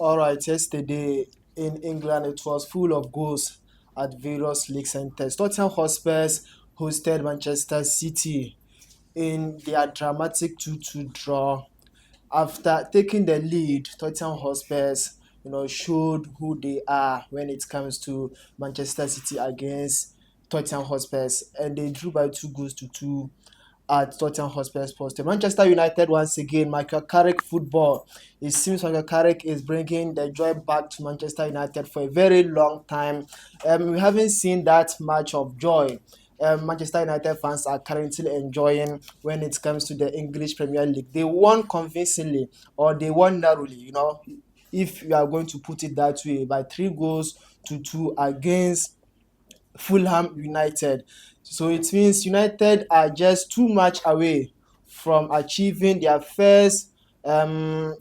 All right, yesterday in England, it was full of goals at various league centres. Tottenham Hotspurs hosted Manchester City in their dramatic 2-2 draw. After taking the lead, Tottenham Hotspurs, showed who they are when it comes to Manchester City against Tottenham Hotspurs, and they drew by 2 goals to 2 at Tottenham Hotspur's post. Manchester United once again, Michael Carrick football. It seems Michael Carrick is bringing the joy back to Manchester United for a very long time. We haven't seen that much of joy. Manchester United fans are currently enjoying when it comes to the English Premier League. They won convincingly or they won narrowly, if you are going to put it that way, by 3 goals to 2 against Fulham United. So it means United are just too much away from achieving their first 5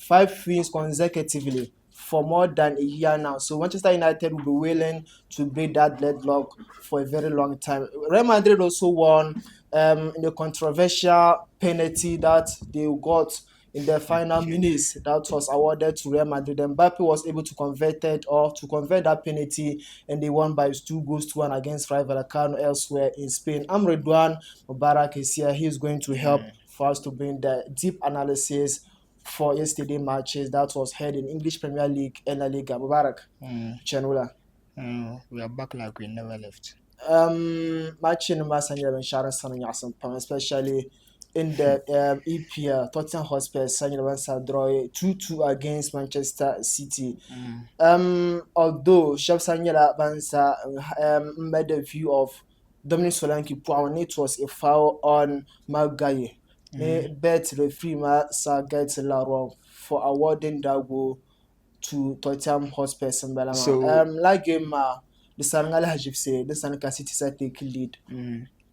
wins consecutively for more than a year now. So Manchester United will be willing to break that deadlock for a very long time. Real Madrid also won in the controversial penalty that they got in the final minutes that was awarded to Real Madrid. Mbappe was able to convert that penalty, and they won by 2 goals to 1 against Rayo Vallecano elsewhere in Spain. Amredouane Mubarak is here. He is going to help for us to bring the deep analysis for yesterday matches that was held in English Premier League and La Liga. Mubarak, Chenula. We are back like we never left. Matching Masanya and Sharon Sanyasan, especially in the EPL, Tottenham Hotspur Sanya draw 2-2 against Manchester City. Although Shep Sanya Bansa made a view of Dominic Solanke, it was a foul on Magaye. Bet referee Sa get wrong for awarding that goal to Tottenham Hotspur. So- Like game, the Sangal Hajib say the Sanka City side take lead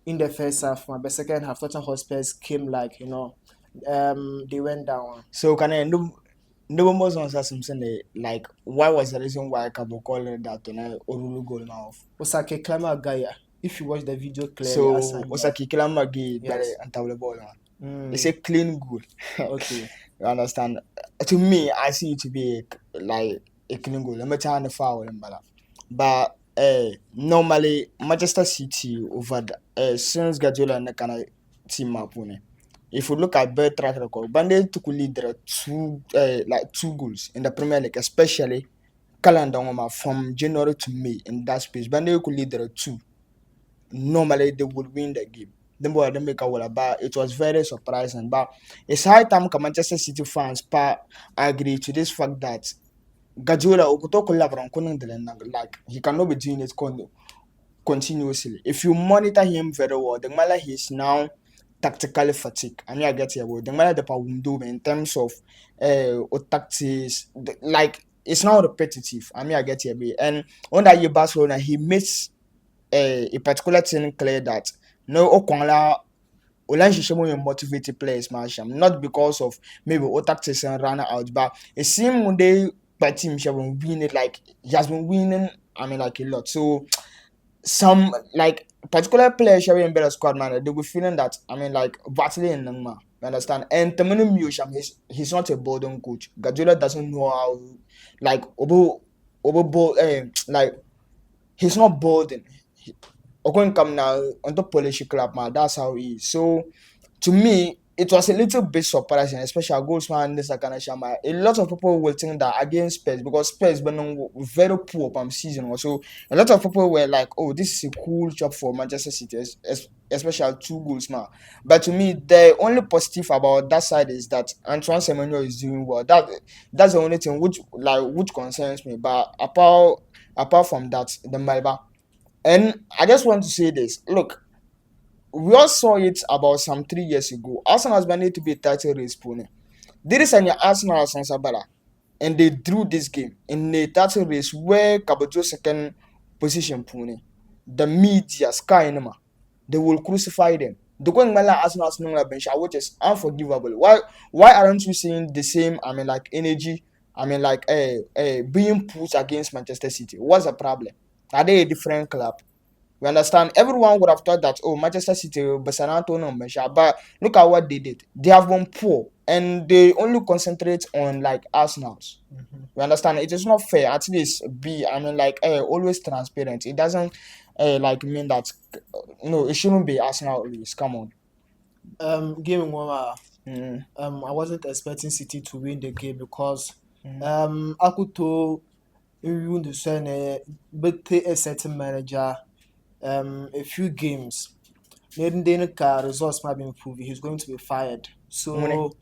in the first half, but the second half Tottenham Hotspurs came they went down. So can I no more on something like why was the reason why Cabo called that Orulu goal now? Osake Klama Gaya, if you watch the video clearly, So Asanya. Osaki Kilamagi Yes. and table ball. Mm, It's a clean goal. okay. You understand? To me, I see it to be like a clean goal. I'm not trying to foul him, but normally Manchester City over since Guardiola and kind of team up on it. If you look at their track record, Bande took lead there 2 goals in the Premier League, especially calendar from January to May in that space. Bande could lead there 2. Normally they would win the game. Then boy they make a wall, but it was very surprising. But it's high time Manchester City fans agree to this fact that Guardiola ukuto like he cannot be doing it continuously. If you monitor him very well, the Mala he's now tactically fatigued. I mean, I get here, but the Mala the window in terms of tactics, like it's not repetitive. I mean, I get here, and on that year Barcelona, he makes a particular thing clear that no Okwala Olanshishimo motivated players, Marsham, not because of maybe all tactics and run out, but it seemed one day by team she has been winning, like he has been winning, I mean, like a lot. So some like particular players showing in better squad man, they were feeling that I mean like battling in Nangma. You understand? And Tamino Musham, he's not a boarding coach. Guardiola doesn't know how like like he's not boarding. Okon come now on top Polish club man, that's how he is. So to me, it was a little bit surprising, especially Goldsman, this kind of shama. A lot of people will think that against Spurs because Spurs been very poor from season. So a lot of people were like, "Oh, this is a cool job for Manchester City, especially 2 goals man." But to me, the only positive about that side is that Antoine Semenyo is doing well. That's the only thing which concerns me. But apart from that, the Malba. And I just want to say this. Look, we all saw it about some 3 years ago. Arsenal has been to be a title race pony. There is an Arsenal San Sabala, and they drew this game in a title race where Kabajo second position pony. The media, Sky Nema, they will crucify them. The going Mala Arsenal's no bench, which is unforgivable. Why aren't you seeing the same? I mean, like energy. I mean, like being pushed against Manchester City. What's the problem? Are they a different club? We understand everyone would have thought that, oh, Manchester City, Basanato, no, but look at what they did. They have been poor. and they only concentrate on like Arsenal's. You understand? It is not fair. At least be, I mean, like, always transparent. It doesn't like mean that no, it shouldn't be Arsenal always. Come on. Game one, Mm, I wasn't expecting City to win the game because mm, Akuto even the same but a certain manager a few games. Then results might be improved. He's going to be fired. money. So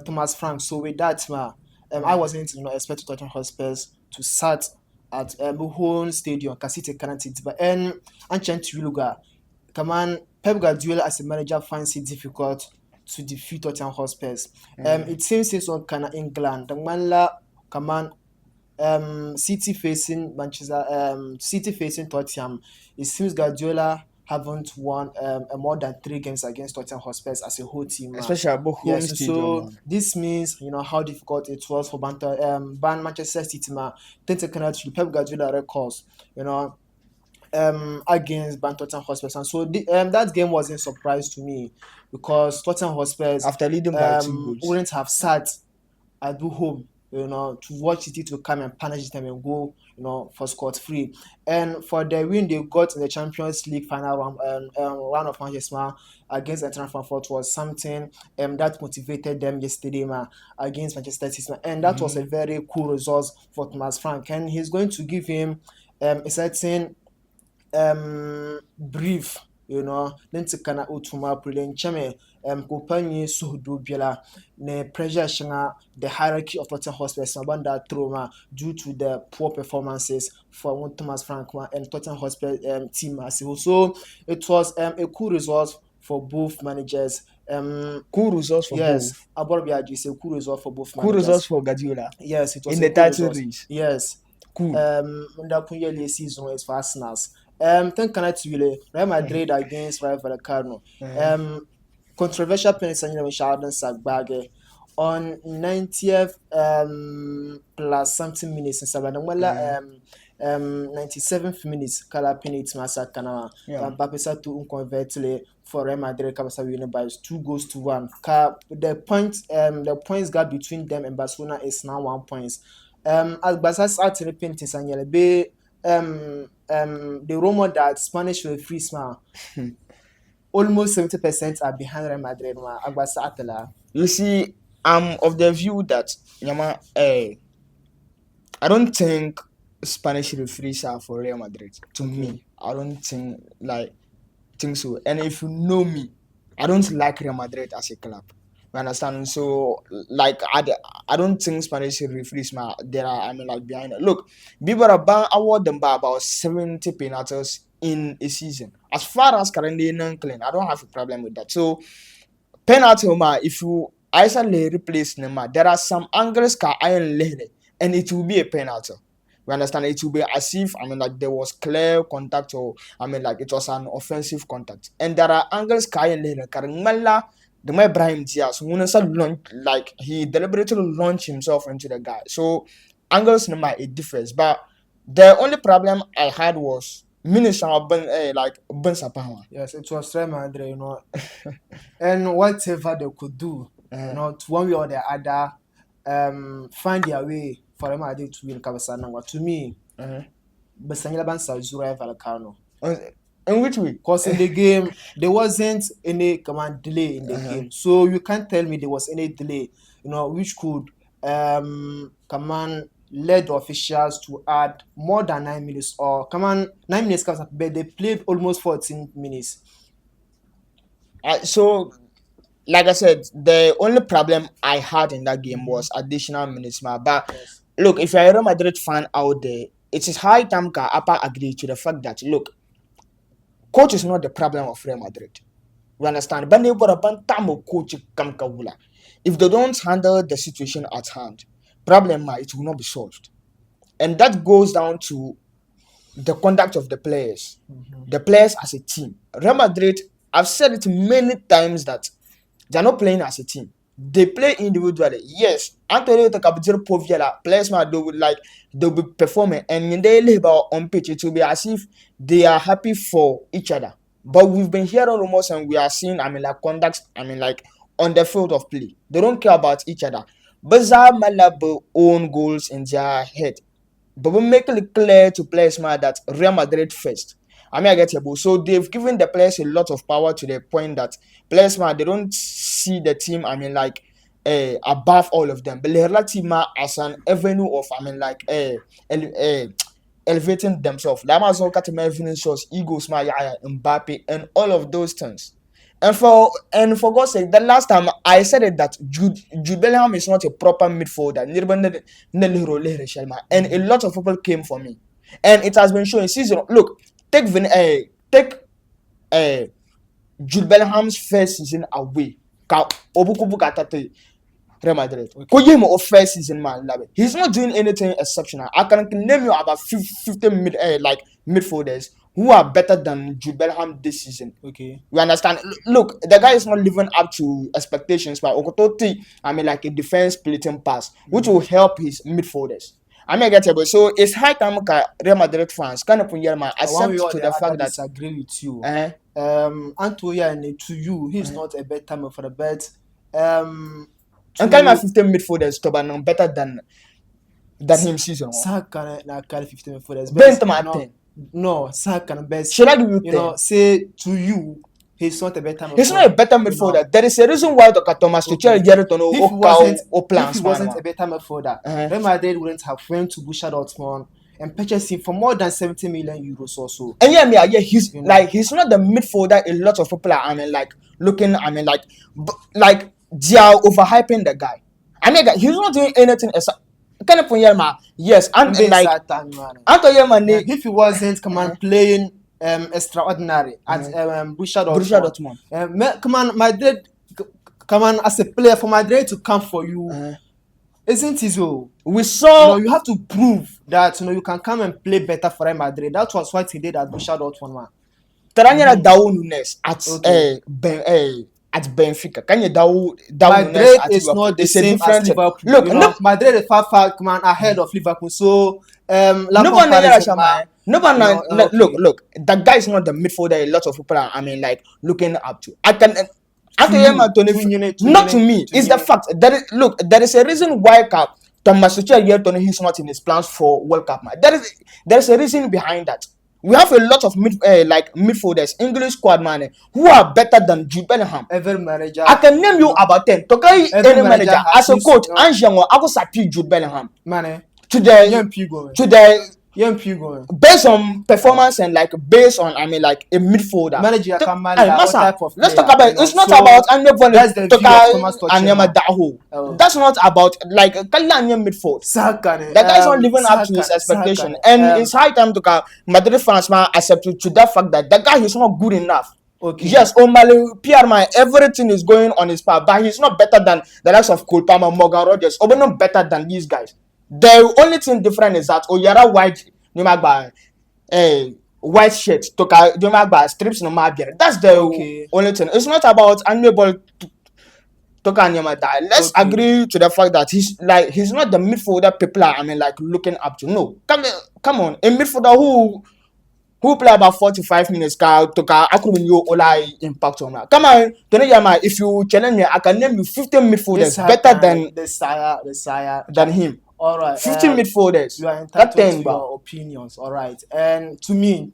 Thomas Frank. So with that, I Mm, wasn't expecting Tottenham Hotspurs to start at home stadium, Casite Canati, but and Luga. Come on, Pep Guardiola as a manager finds it difficult to defeat Tottenham Hotspurs. mm. It seems it's on kind of England. The Manla, come on, City facing Manchester, City facing Tottenham. It seems Guardiola haven't won more than 3 games against Tottenham Hotspurs as a whole team. Especially about home Yes, stadium, so man. this means how difficult it was for Ban Manchester City. Then to connect to Pep Guardiola records, against Tottenham Hotspurs, and so that game wasn't a surprise to me because Tottenham Hotspurs After leading by 2 goals. wouldn't have sat at the home, to watch City to come and punish them and go, for scot free. And for the win they got in the Champions League final round of matches, against Eintracht Frankfurt was something that motivated them yesterday, against Manchester City, and that was a very cool result for Thomas Frank, and he's going to give him a certain brief, then to kana utuma pulling chame kupanye suhdu biela ne pressure shinga the hierarchy of Tottenham Hotspur banda trauma due to the poor performances for Thomas Frank and Tottenham Hotspur team as a whole. So it was a cool result for both managers. Cool results for Yes, both. Aborbiaji is a cool result for both Cool results managers. for Guardiola Yes, it was in a the cool title result. race. Yes. Cool. Ndapunye season is for Arsenal. Think Canatule, Real Madrid against Rayo Vallecano. Controversial penalty and Sheldon Sagbage on 90th plus something minutes in Sabana. 97th minutes kala penalty masakana. Yeah. Papisa to unconvertile for Real Madrid Kabasa winning by 2-1. The points gap between them and Barcelona is now 1 point. As Basas out paintings and be the rumor that Spanish referees almost 70% are behind Real Madrid. Agbasa Atala. You see, I'm of the view that Yama, I don't think Spanish referees are for Real Madrid. To me, I don't think so. And if you know me, I don't like Real Madrid as a club. You understand? So like I don't think Spanish referees there are behind it. Look, people are award them by about 70 penalties in a season. As far as currently non-clean, I don't have a problem with that. So penalty if you isolate replace them, there are some angles ka iron lane and it will be a penalty. We understand it will be as if there was clear contact, or it was an offensive contact. And there are angles ka iron lane karangala the my Brahim Diaz like he deliberately launched himself into the guy. So angles number it differs. But the only problem I had was Minister Ben Sapama. Yes, it was Real Madrid, and whatever they could do, to one way or the other, find their way for Real Madrid to win Cabasana. To me, Basanyla Bansa Zura Vallecano. In which way? Because in the game, there wasn't any command delay in the game. So you can't tell me there was any delay, which could command led the officials to add more than 9 minutes or 9 minutes, but they played almost 14 minutes. So, like I said, the only problem I had in that game was additional minutes. But Yes. look, if you're a Real Madrid fan out there, it is high time Appa agree to the fact that look, coach is not the problem of Real Madrid. We understand. But they were a time of coach Kamkawula. If they don't handle the situation at hand, problem it will not be solved. And that goes down to the conduct of the players. The players as a team. Real Madrid, I've said it many times that they're not playing as a team. They play individually. Yes, Antonio Takabutiro Poviela, players they'll be performing, and in their labor on pitch, it will be as if they are happy for each other. But we've been hearing rumors and we are seeing conducts, on the field of play. They don't care about each other. Baza Malabo own goals in their head. But we make it clear to players man that Real Madrid first. I mean, I get you. So they've given the players a lot of power to the point that players man they don't see the team. I mean, like above all of them. But the Real team as an avenue of I mean, like elevating themselves. That was all Katima Vinicius, egos, Maya, Mbappe, and all of those things. And for God's sake, the last time I said it that Jude Bellingham is not a proper midfielder. And a lot of people came for me. And it has been shown season. Look, take Jude Bellingham's first season away. Real Madrid. Okay. Of first season, man, he's not doing anything exceptional. I can name you about 50 midfielders who are better than Jude Bellingham this season. Okay. You understand? Look, the guy is not living up to expectations. But Okototi, I mean, like a defense splitting pass, which will help his midfielders. I mean, get it. So it's high time Real Madrid fans kind of put your man accept to the fact that I disagree with you. Antoya, and to you, he's not a better midfielder, but and kind of 15 midfielders to be better than him season. Saka na 15 midfielders. Bentama 10. No, Saka best. Should I give you 10? You know, say to you, he's not a better midfielder. He's not a better midfielder. You know? There is a reason why Dr. Thomas Tuchel Gerritono if he wasn't a better midfielder, Real Madrid wouldn't have went to Borussia Dortmund and purchased him for more than 70 million euros or so. And yeah, he's he's not the midfielder. A lot of people are, I mean, like looking, I mean, like they are overhyping the guy. I mean, he's not doing anything except. Yes, and like if he wasn't playing extraordinary at Borussia Dortmund, Madrid, as a player for Madrid to come for you, isn't it so? We saw you have to prove that you can come and play better for Real Madrid. That was what he did at Borussia Dortmund, man. Taranya Daou Nunes at Benfica. Can you Madrid is not the same as Liverpool. Look, Madrid is far ahead of Liverpool. So look, that guy is not the midfielder. A lot of people are, I mean, like looking up to. Not to me. It's the fact that there is a reason why Thomas Tuchel he's not in his plans for World Cup. There is a reason behind that. We have a lot of midfielders, English squad man, who are better than Jude Bellingham. Every manager. I can name you about 10. Tokai any manager as a coach, Anjango, I was happy Jude Bellingham. Man, based on performance and based on I mean like a midfielder. Manager let's talk about it's not about Anyama Daho. That's not about Kalanya midfield. That guy's not living up to his expectation. And it's high time to Madrid fans accept to that fact that the guy is not good enough. Okay. Yes, Omale, Pierre, everything is going on his part, but he's not better than the likes of Cole Palmer, Morgan Rogers, or not better than these guys. The only thing different is that Oyara white, white shirt, strips no matter. That's the only thing. It's not about unable to let's agree to the fact that he's not the midfielder people are looking up to. No, come on, a midfielder who play about 45 minutes impact on that. Come on, if you challenge me, I can name you 15 midfielders better than than him. All right. 15 midfielders. You are entitled to your opinions. All right. And to me,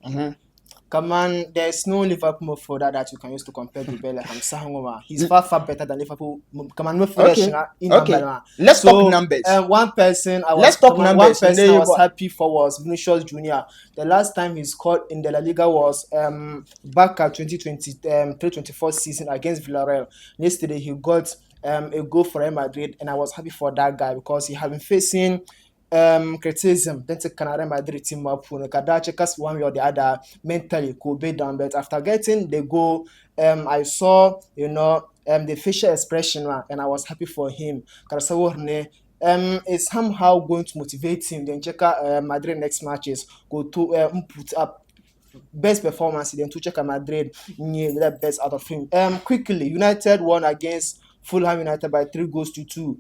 come on, there's no Liverpool midfielder that you can use to compare to Bellingham. He's far better than Liverpool. Come on, okay. Let's talk numbers. One person I was happy for was Vinicius Junior. The last time he scored in the La Liga was back at 2023-24 season against Villarreal. Yesterday he got a goal for Real Madrid, and I was happy for that guy because he had been facing criticism. Then to Real Madrid team up because one way or the other mentally could be down. But after getting the goal, I saw the facial expression, and I was happy for him. It's somehow going to motivate him. Then check Madrid next matches go to put up best performance. Then to check Madrid the best out of him. Quickly, United won against Fulham United by 3-2.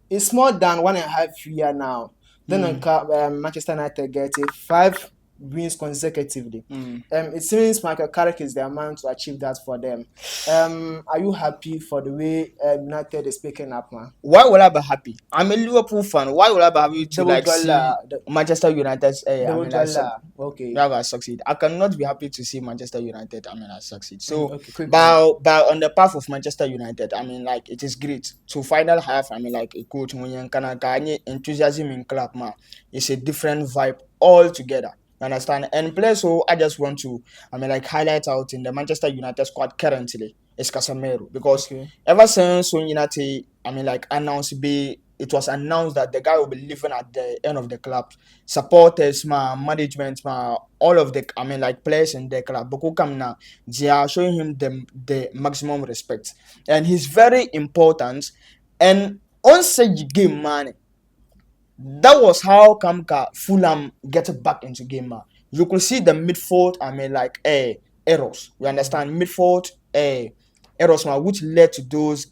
It's more than 1.5 years now. Then Manchester United get it 5 wins consecutively. It seems Michael Carrick is the man to achieve that for them. Are you happy for the way United is picking up, man? Why will I be happy? I'm a Liverpool fan. Why will I be happy to Double like see dollar, Manchester United? double dollar. Okay. Succeed. I cannot be happy to see Manchester United. succeed. So, Okay, quick one. but on the path of Manchester United, like it is great. So final half, like a coach when you can enthusiasm in club, man, it's a different vibe altogether. You understand? And players who I just want to, like highlight out in the Manchester United squad currently is Casemiro, because Okay. ever since when United, like it was announced that the guy will be leaving at the end of the club. Supporters, management, all of the like players in the club, but come now, they are showing him the maximum respect, and he's very important. And on such game, man, that was how Kamka Fulham get back into game, man. You could see the midfield, like errors. We understand midfield errors, man, which led to those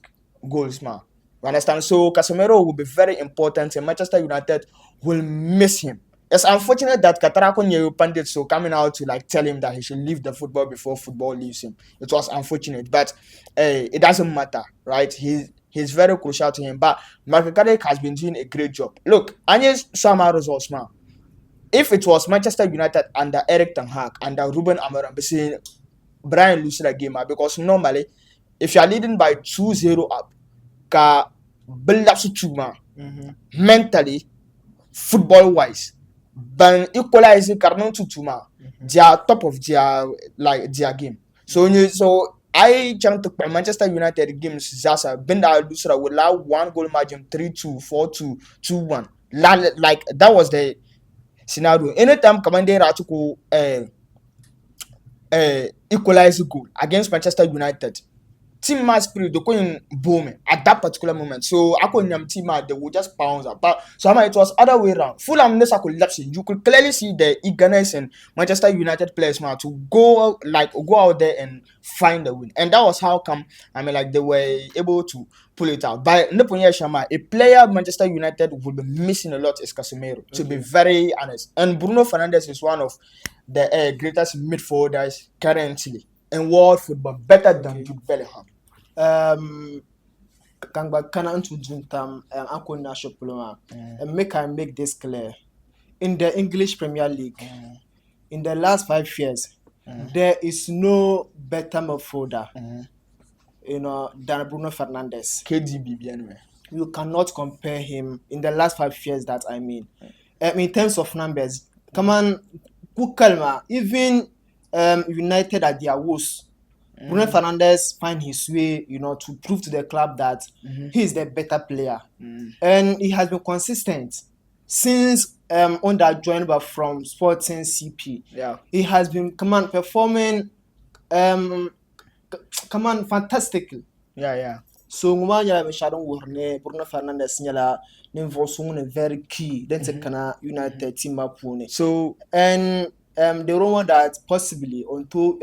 goals, man. You understand? So Casemiro will be very important, and Manchester United will miss him. It's unfortunate that Katarako Nyeru pundits so coming out to like tell him that he should leave the football before football leaves him. It was unfortunate, but it doesn't matter, right? He's very crucial to him. But Michael Carrick has been doing a great job. Look, Agnes Sama results now. If it was Manchester United under Eric Ten Hag, under Ruben Amorim, be saying Brian losing a game, because normally if you are leading by 2-0 up, ka build up to mentally, football wise, but equalizing Carnon to Tuma, they are top of their game. So I jumped to Manchester United games. Zasa Benda Lusra will allow 1 goal margin 3-2, 4-2, 2-1. Like that was the scenario. Anytime Commander Ratuku equalize goal against Manchester United, team match spirit they going boom at that particular moment. So I couldn't team match they would just pounce up. But somehow it was other way around. Fulham Nessa collapsing. You could clearly see the eagerness in Manchester United players now to go out there and find a win. And that was how come like they were able to pull it out. By Neponya Shama, a player Manchester United would be missing a lot is Casemiro, to be very honest. And Bruno Fernandes is one of the greatest midfielders currently in world football, better than Jude Bellingham. Kangba kana into Juntam Akona Shopuloma. And make this clear. In the English Premier League, in the last 5 years, there is no better midfielder, than Bruno Fernandes. KDB anyway. You cannot compare him in the last 5 years. That I mean, in terms of numbers, come on, Kukalma, even United at their worst. Bruno Fernandes find his way, to prove to the club that he is the better player, and he has been consistent since under joined from Sporting CP. Yeah, he has been performing fantastically. Yeah. So ngumanya Shadow Warne Bruno Fernandes nyala nimvosung very key. Then kana United team up. So and the rumor that possibly onto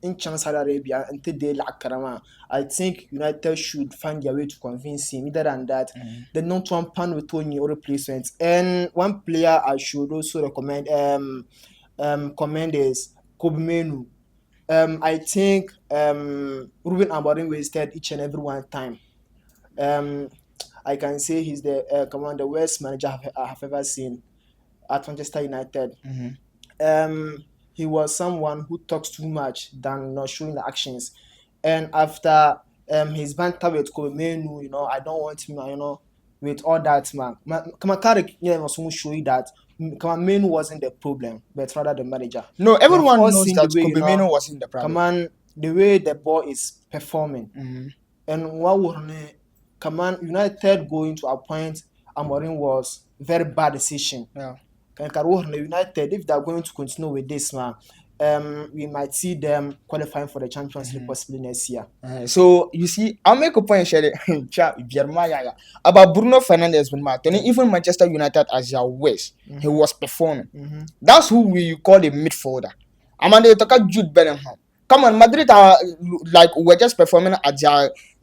in Saudi Arabia until they lack Karama, I think United should find their way to convince him. Either than that, the non-one pan with Tony or replacements. And one player I should also recommend commend is Kobe Menu. I think Ruben Amorim wasted each and every one time. I can say he's the worst manager I have ever seen at Manchester United. He was someone who talks too much than not showing the actions. And after his banter with Kobe Menu, I don't want him, with all that, man. Carrick, was show you that Menu wasn't the problem, but rather the manager. No, everyone knows that way, Kobe Menu wasn't the problem. The way the ball is performing. And what would United going to a point Amorim was very bad decision. Yeah. United, if they're going to continue with this, man, we might see them qualifying for the Champions League possibly next year. So you see, I'll make a point about Bruno Fernandes. Even Manchester United as your West, he was performing. That's who we call a midfielder. They talk about Jude Bellingham. Come on, Madrid are we're just performing at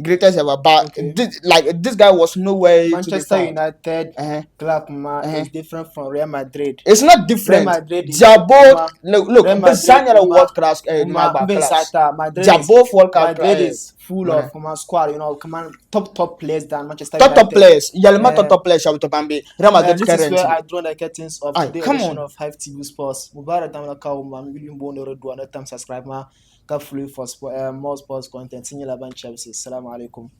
greatest ever. But Okay. this guy was nowhere to be Manchester found. United Uh-huh. club ma Uh-huh. is different from Real Madrid. It's not Real different. Madrid They is are both uma look. Real But Madrid Zanya world class. mbe Class. sata They are both world class. Madrid is full of squad, come on, top players than Manchester Top United. players. Yalma Uh, top players. Shall Bambi. Real and Madrid this is where currently. I draw the curtains of Aye, today's come edition on. of Hive TV Sports. Mubarak Tamala Kauma, William Bono Redu, and time subscribe ma. Ka free for more sports content. Senior Laban Chelsea. Assalamu alaikum.